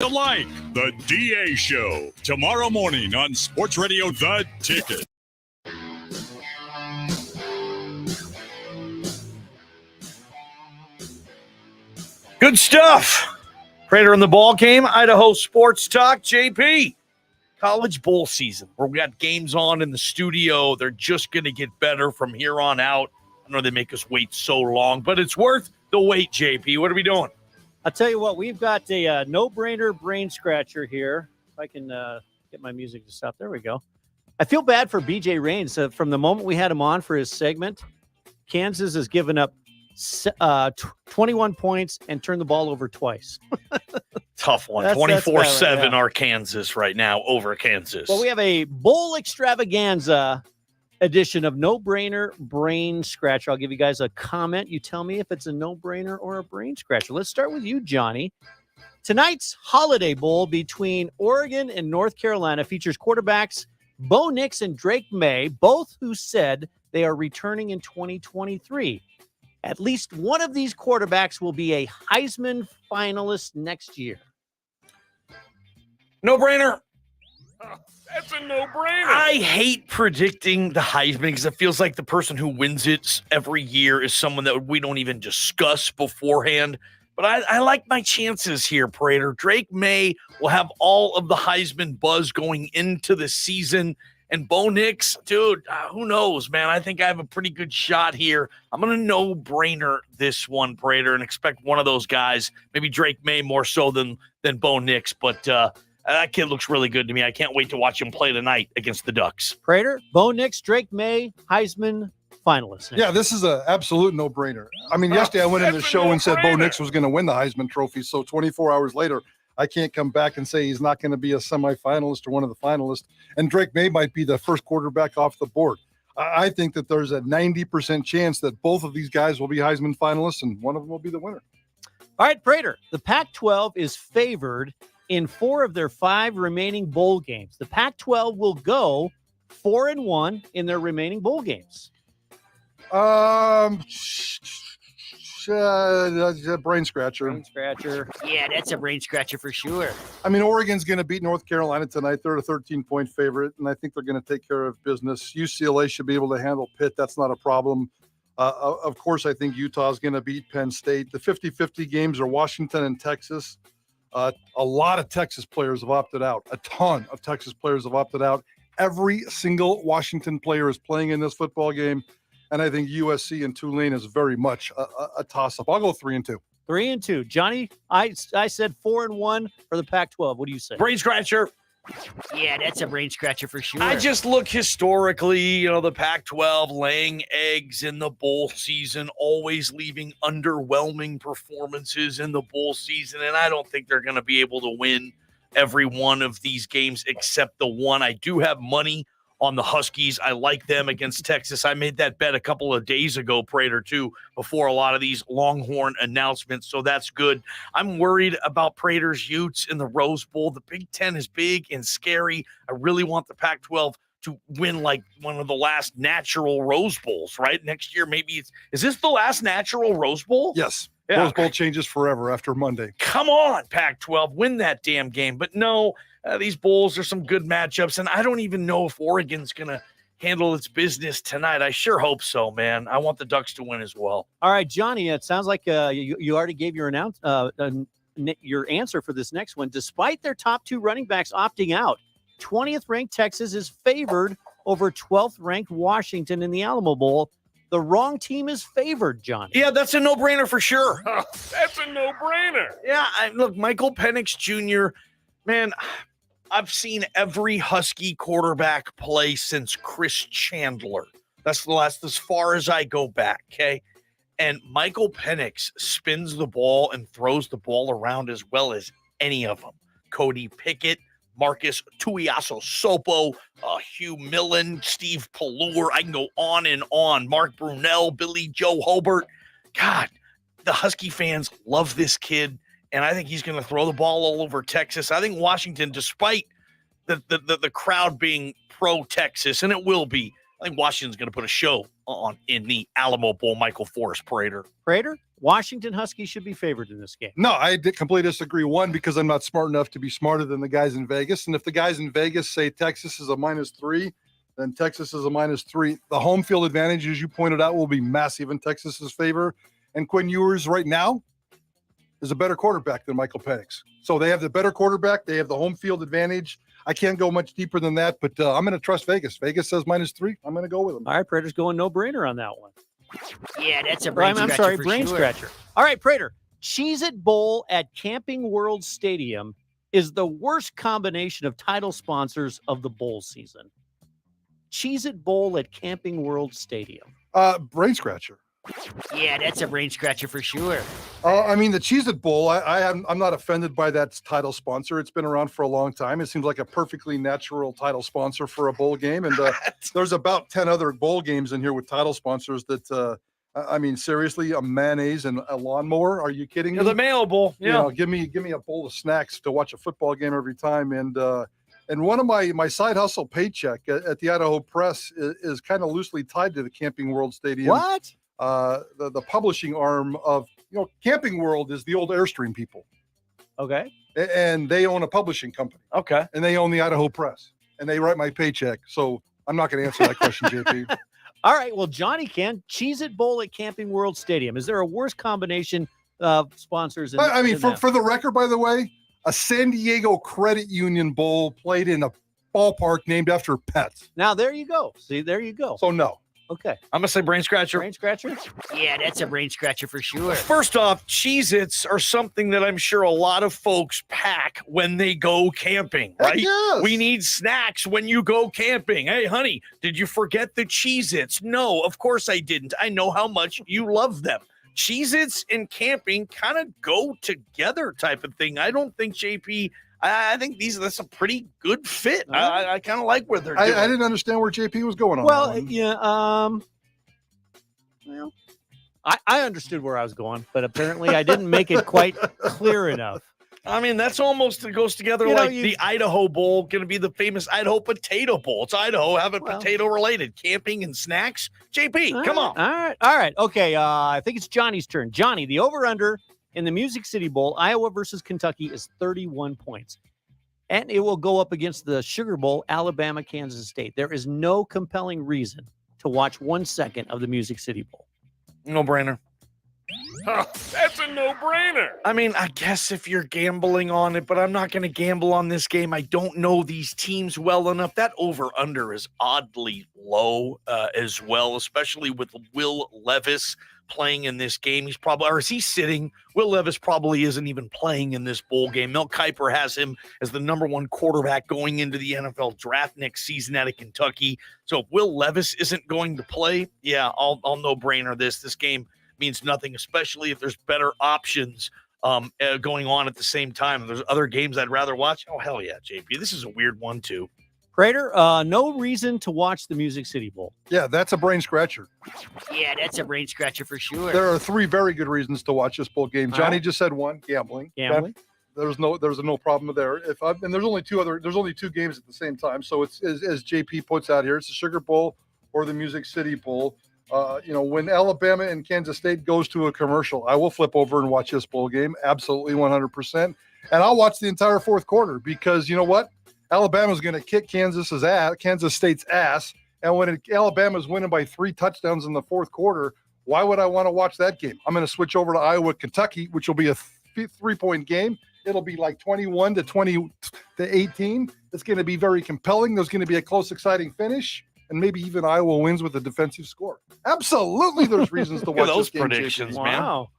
Like the DA Show tomorrow morning on Sports Radio The Ticket. Good stuff. Prater in the Ballgame, Idaho Sports Talk, JP. College bowl season. Where we got games on in the studio. They're just going to get better from here on out. I know they make us wait so long, but it's worth the wait, JP. What are we doing? I'll tell you what, we've got a no-brainer brain scratcher here. If I can get my music to stop. There we go. I feel bad for BJ Rains. From the moment we had him on for his segment, Kansas has given up 21 points and turned the ball over twice. Tough one. 24-7 are Kansas right now over Kansas. Well, we have a bowl extravaganza edition of No Brainer Brain Scratcher. I'll give you guys a comment. You tell me if it's a no-brainer or a brain scratcher. Let's start with you, Johnny. Tonight's Holiday Bowl between Oregon and North Carolina features quarterbacks Bo Nix and Drake May, both who said they are returning in 2023. At least one of these quarterbacks will be a Heisman finalist next year. No-brainer. That's a no-brainer. I hate predicting the Heisman because it feels like the person who wins it every year is someone that we don't even discuss beforehand. But I like my chances here, Prater. Drake May will have all of the Heisman buzz going into the season. And Bo Nix, dude, who knows, man? I think I have a pretty good shot here. I'm going to no-brainer this one, Prater, and expect one of those guys, maybe Drake May more so than Bo Nix. But that kid looks really good to me. I can't wait to watch him play tonight against the Ducks. Prater, Bo Nix, Drake May, Heisman finalists. Yeah, this is an absolute no-brainer. I mean, yesterday I went in the show and said Bo Nix was going to win the Heisman Trophy. So 24 hours later, I can't come back and say he's not going to be a semifinalist or one of the finalists. And Drake May might be the first quarterback off the board. I think that there's a 90% chance that both of these guys will be Heisman finalists and one of them will be the winner. All right, Prater, the Pac-12 is favored in 4 of their 5 remaining bowl games. The Pac-12 will go 4-1 in their remaining bowl games. Brain scratcher. Brain scratcher. Yeah, that's a brain scratcher for sure. I mean, Oregon's going to beat North Carolina tonight. They're a 13-point favorite, and I think they're going to take care of business. UCLA should be able to handle Pitt. That's not a problem. Of course, I think Utah's going to beat Penn State. The 50-50 games are Washington and Texas. A lot of Texas players have opted out. A ton of Texas players have opted out. Every single Washington player is playing in this football game. And I think USC and Tulane is very much a toss-up. I'll go 3-2. 3-2. Johnny, I said 4-1 for the Pac-12. What do you say? Brain scratcher. Yeah, that's a brain scratcher for sure. I just look historically, the Pac-12 laying eggs in the bowl season, always leaving underwhelming performances in the bowl season. And I don't think they're going to be able to win every one of these games except the one. I do have money on the Huskies. I like them against Texas. I made that bet a couple of days ago, Prater, too, before a lot of these Longhorn announcements, so that's good. I'm worried about Prater's Utes in the Rose Bowl. The Big Ten is big and scary. I really want the Pac-12 to win like one of the last natural Rose Bowls, right? Next year, maybe is this the last natural Rose Bowl? Yes. Yeah. Rose Bowl changes forever after Monday. Come on, Pac-12, win that damn game. But no, these bowls are some good matchups, and I don't even know if Oregon's going to handle its business tonight. I sure hope so, man. I want the Ducks to win as well. All right, Johnny, it sounds like you already gave your your answer for this next one. Despite their top 2 running backs opting out, 20th-ranked Texas is favored over 12th-ranked Washington in the Alamo Bowl. The wrong team is favored, Johnny. Yeah, that's a no-brainer for sure. That's a no-brainer. Yeah, look, Michael Penix Jr., man, I've seen every Husky quarterback play since Chris Chandler. That's the last, as far as I go back, okay? And Michael Penix spins the ball and throws the ball around as well as any of them. Cody Pickett, Marcus Tuiasosopo, Hugh Millen, Steve Pallure. I can go on and on. Mark Brunell, Billy Joe Hobart. God, the Husky fans love this kid, and I think he's going to throw the ball all over Texas. I think Washington, despite the crowd being pro-Texas, and it will be, I think Washington's going to put a show on in the Alamo Bowl. Michael Forrest, Prater. Prater, Washington Huskies should be favored in this game. No, I completely disagree. One, because I'm not smart enough to be smarter than the guys in Vegas. And if the guys in Vegas say Texas is a -3, then Texas is a -3. The home field advantage, as you pointed out, will be massive in Texas's favor. And Quinn Ewers right now is a better quarterback than Michael Penix. So they have the better quarterback. They have the home field advantage. I can't go much deeper than that, but I'm going to trust Vegas. Vegas says -3. I'm going to go with them. All right, Prater's going no-brainer on that one. Yeah, that's a brain scratcher. I'm sorry, for brain sure. scratcher. All right, Prater. Cheez-It Bowl at Camping World Stadium is the worst combination of title sponsors of the bowl season. Cheez-It Bowl at Camping World Stadium. Brain scratcher. Yeah, that's a brain scratcher for sure. I mean, the Cheez-It Bowl, I'm not offended by that title sponsor. It's been around for a long time. It seems like a perfectly natural title sponsor for a bowl game. And there's about 10 other bowl games in here with title sponsors that, I mean, seriously, a mayonnaise and a lawnmower. Are you kidding me? The Mayo Bowl. Yeah. You know, give me a bowl of snacks to watch a football game every time. And one of my side hustle paycheck at the Idaho Press is kind of loosely tied to the Camping World Stadium. What? The publishing arm of, Camping World is the old Airstream people. Okay. And they own a publishing company. Okay. And they own the Idaho Press. And they write my paycheck. So I'm not going to answer that question, JP. All right. Well, Johnny can. Cheez-It Bowl at Camping World Stadium. Is there a worse combination of sponsors? I mean, for the record, by the way, a San Diego Credit Union Bowl played in a ballpark named after pets. Now, there you go. See, there you go. So no. Okay. I'm going to say brain scratcher. Brain scratcher? Yeah, that's a brain scratcher for sure. First off, Cheez-Its are something that I'm sure a lot of folks pack when they go camping, right? Yes. We need snacks when you go camping. Hey, honey, did you forget the Cheez-Its? No, of course I didn't. I know how much you love them. Cheez-Its and camping kind of go together type of thing. I don't think, JP, I think that's a pretty good fit. I kind of like where they're doing. I didn't understand where JP was going on. Well, that one. yeah. Well, I understood where I was going, but apparently I didn't make it quite clear enough. I mean, that's almost, it goes together the Idaho Bowl, going to be the famous Idaho Potato Bowl. It's Idaho, having potato related camping and snacks. JP, come on. All right. Okay. I think it's Johnny's turn. Johnny, the over-under in the Music City Bowl, Iowa versus Kentucky, is 31 points. And it will go up against the Sugar Bowl, Alabama, Kansas State. There is no compelling reason to watch 1 second of the Music City Bowl. No brainer. That's a no-brainer. I mean, I guess if you're gambling on it, but I'm not going to gamble on this game. I don't know these teams well enough. That over-under is oddly low as well, especially with Will Levis playing in this game. He's probably, or is he sitting? Will Levis probably isn't even playing in this bowl game. Mel Kiper has him as the #1 quarterback going into the NFL draft next season out of Kentucky. So if Will Levis isn't going to play, yeah, I'll no-brainer this. This game means nothing, especially if there's better options going on at the same time. If there's other games I'd rather watch, oh, hell yeah, JP. This is a weird one, too. Prater, no reason to watch the Music City Bowl. Yeah, that's a brain scratcher. Yeah, that's a brain scratcher for sure. There are 3 very good reasons to watch this bowl game. Johnny just said one, gambling. There's no problem there. And there's only 2 games at the same time. So it's as JP puts out here, it's the Sugar Bowl or the Music City Bowl. When Alabama and Kansas State goes to a commercial, I will flip over and watch this bowl game. Absolutely 100%. And I'll watch the entire fourth quarter because you know what? Alabama's going to kick Kansas State's ass. And when Alabama's winning by 3 touchdowns in the fourth quarter, why would I want to watch that game? I'm going to switch over to Iowa, Kentucky, which will be a 3-point game. It'll be like 21 to 18. It's going to be very compelling. There's going to be a close, exciting finish. And maybe even Iowa wins with a defensive score. Absolutely, there's reasons to watch those this game, predictions, JP. man. Wow.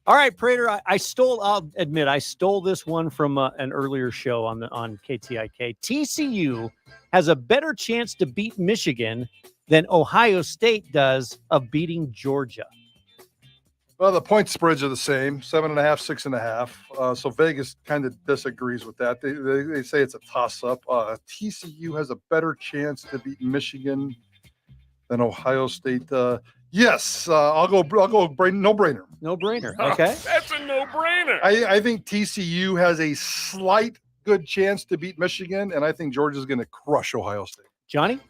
All right, Prater, I'll admit, I stole this one from an earlier show on KTIK. TCU has a better chance to beat Michigan than Ohio State does of beating Georgia. Well, the point spreads are the same, 7.5, 6.5. So Vegas kind of disagrees with that. They say it's a toss-up. TCU has a better chance to beat Michigan than Ohio State. Yes, I'll go no-brainer. No-brainer. Okay. That's a no-brainer. I think TCU has a slight good chance to beat Michigan, and I think Georgia's going to crush Ohio State. Johnny?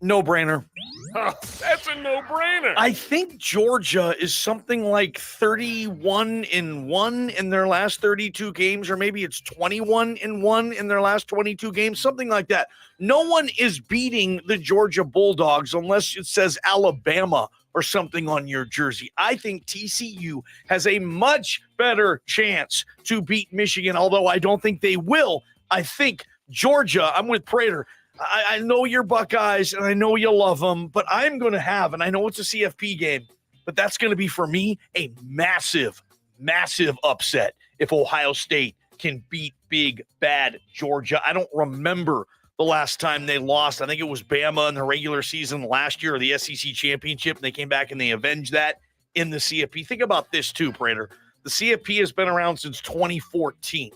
No-brainer. That's a no-brainer. I think Georgia is something like 31-1 in their last 32 games, or maybe it's 21-1 in their last 22 games, something like that. No one is beating the Georgia Bulldogs unless it says Alabama or something on your jersey. I think TCU has a much better chance to beat Michigan, although I don't think they will. I think Georgia, I'm with Prater. I know you're Buckeyes, and I know you love them, but I'm going to have, and I know it's a CFP game, but that's going to be, for me, a massive, massive upset if Ohio State can beat big, bad Georgia. I don't remember the last time they lost. I think it was Bama in the regular season last year, or the SEC championship, and they came back and they avenged that in the CFP. Think about this too, Prater. The CFP has been around since 2014.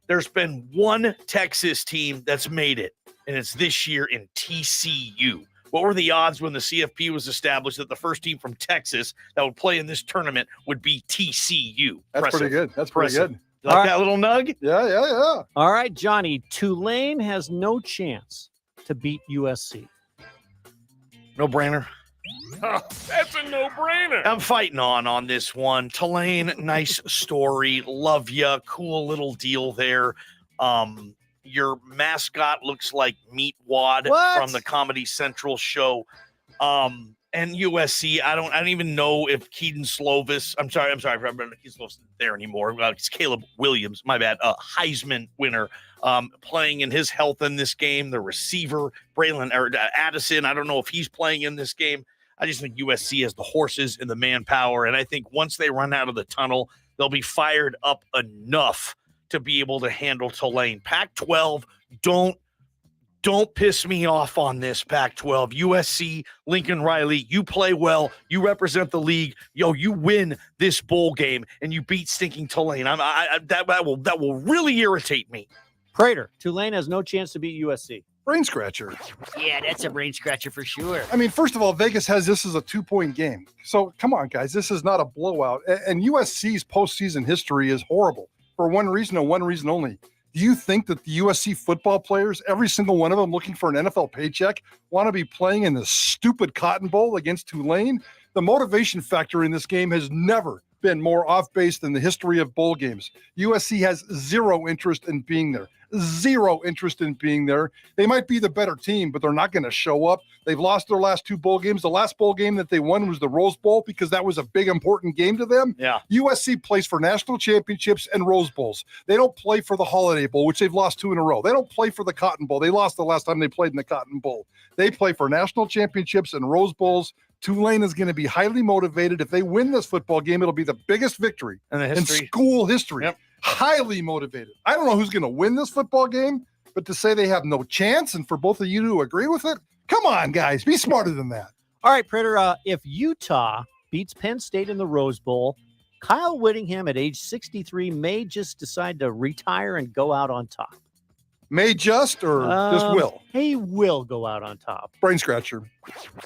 There's been one Texas team that's made it, and it's this year in TCU. What were the odds when the CFP was established that the first team from Texas that would play in this tournament would be TCU? That's pretty good. That's pretty good. Like All that little nug? Yeah. All right, Johnny. Tulane has no chance to beat USC. No brainer. That's a no-brainer. I'm fighting on this one. Tulane, nice story. Love ya. Cool little deal there. Your mascot looks like Meat Wad from the Comedy Central show. And USC, I don't even know if Keaton Slovis. I'm sorry. Keaton Slovis isn't there anymore. It's Caleb Williams. My bad. Heisman winner. Playing in his health in this game. The receiver Braylon or Addison. I don't know if he's playing in this game. I just think USC has the horses and the manpower, and I think once they run out of the tunnel, they'll be fired up enough to be able to handle Tulane. Pac-12, don't piss me off on this, Pac-12. USC, Lincoln Riley, you play well. You represent the league. Yo, you win this bowl game, and you beat stinking Tulane. That will really irritate me. Prater, Tulane has no chance to beat USC. Brain scratcher. Yeah, that's a brain scratcher for sure. I mean, first of all, Vegas has this as a 2-point game. So come on, guys. This is not a blowout. And USC's postseason history is horrible for one reason and one reason only. Do you think that the USC football players, every single one of them looking for an NFL paycheck, want to be playing in this stupid Cotton Bowl against Tulane? The motivation factor in this game has never been more off base than the history of bowl games. USC has zero interest in being there. Zero interest in being there. They might be the better team, but they're not going to show up. They've lost their last 2 bowl games. The last bowl game that they won was the Rose Bowl because that was a big, important game to them. Yeah. USC plays for national championships and Rose Bowls. They don't play for the Holiday Bowl, which they've lost 2 in a row. They don't play for the Cotton Bowl. They lost the last time they played in the Cotton Bowl. They play for national championships and Rose Bowls. Tulane is going to be highly motivated. If they win this football game, it'll be the biggest victory in school history. Yep. Highly motivated. I don't know who's going to win this football game, but to say they have no chance and for both of you to agree with it, come on, guys, be smarter than that. All right, Prater, if Utah beats Penn State in the Rose Bowl, Kyle Whittingham at age 63 may just decide to retire and go out on top. May just or just will? He will go out on top. Brain scratcher.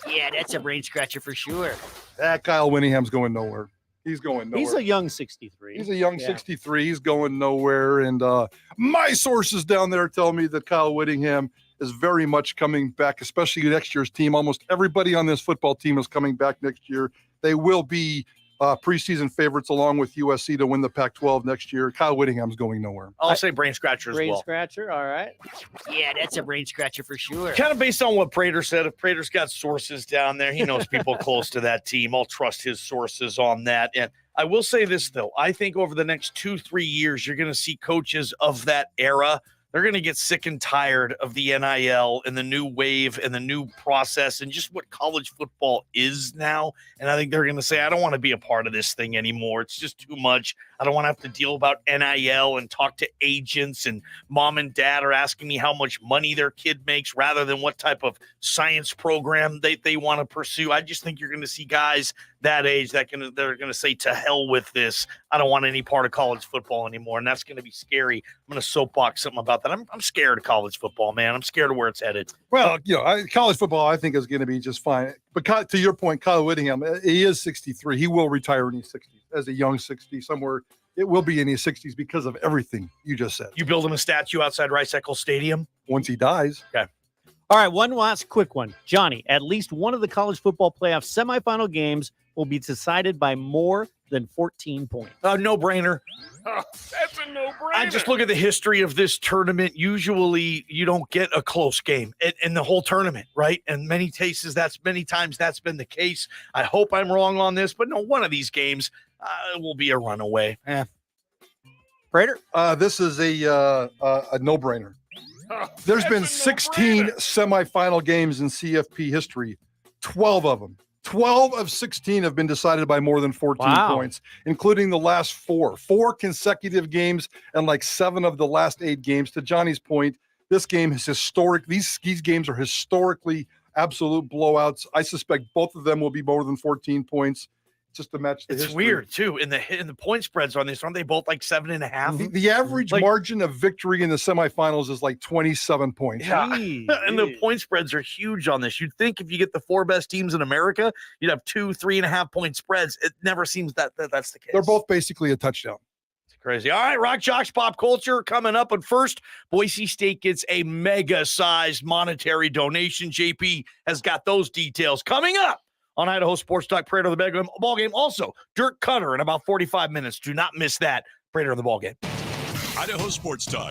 Yeah, that's a brain scratcher for sure. Kyle Whittingham's going nowhere. He's going nowhere. He's a young 63. He's a young 63. He's going nowhere. And my sources down there tell me that Kyle Whittingham is very much coming back, especially next year's team. Almost everybody on this football team is coming back next year. They will be preseason favorites along with USC to win the Pac-12 next year. Kyle Whittingham's going nowhere. I'll say brain scratcher as well. Brain scratcher, all right. Yeah, that's a brain scratcher for sure. Kind of based on what Prater said. If Prater's got sources down there, he knows people close to that team. I'll trust his sources on that. And I will say this, though. I think over the next 2-3 years, you're going to see coaches of that era. They're going to get sick and tired of the NIL and the new wave and the new process and just what college football is now. And I think they're going to say, I don't want to be a part of this thing anymore. It's just too much. I don't want to have to deal about NIL and talk to agents, and mom and dad are asking me how much money their kid makes rather than what type of science program they want to pursue. I just think you're going to see guys that age they're going to say, to hell with this. I don't want any part of college football anymore. And that's going to be scary. I'm going to soapbox something about that. I'm scared of college football, man. I'm scared of where it's headed. Well, college football, I think, is going to be just fine. But to your point, Kyle Whittingham, he is 63. He will retire in his 60s as a young 60 somewhere. It will be in his 60s because of everything you just said. You build him a statue outside Rice Eccles Stadium? Once he dies. Okay. All right, one last quick one. Johnny, at least one of the college football playoff semifinal games will be decided by more than 14 points. No brainer. Oh, that's a no-brainer. I just look at the history of this tournament. Usually, you don't get a close game in the whole tournament, right? And many times that's been the case. I hope I'm wrong on this, but no, one of these games will be a runaway. Prater? This is a no-brainer. Oh, There's that's been a 16 no-brainer. semifinal games in CFP history. 12 of them. 12 of 16 have been decided by more than 14 Wow. points, including the last four consecutive games and like 7 of the last 8 games. To Johnny's point, this game is historic. These games are historically absolute blowouts. I suspect both of them will be more than 14 points. Just to match the It's history. weird too. In the point spreads on this, aren't they both like 7.5? The average Like- margin of victory in the semifinals is like 27 points. Yeah. Gee, And the gee. point spreads are huge on this. You'd think if you get the 4 best teams in America, you'd have 2, 3.5 point spreads. It never seems that's the case. They're both basically a touchdown. It's crazy. All right, Rock Jocks Pop Culture coming up. But first, Boise State gets a mega-sized monetary donation. JP has got those details coming up on Idaho Sports Talk. Prater the Ballgame. Also, Dirk Cutter in about 45 minutes. Do not miss that. Prater the Ballgame. Idaho Sports Talk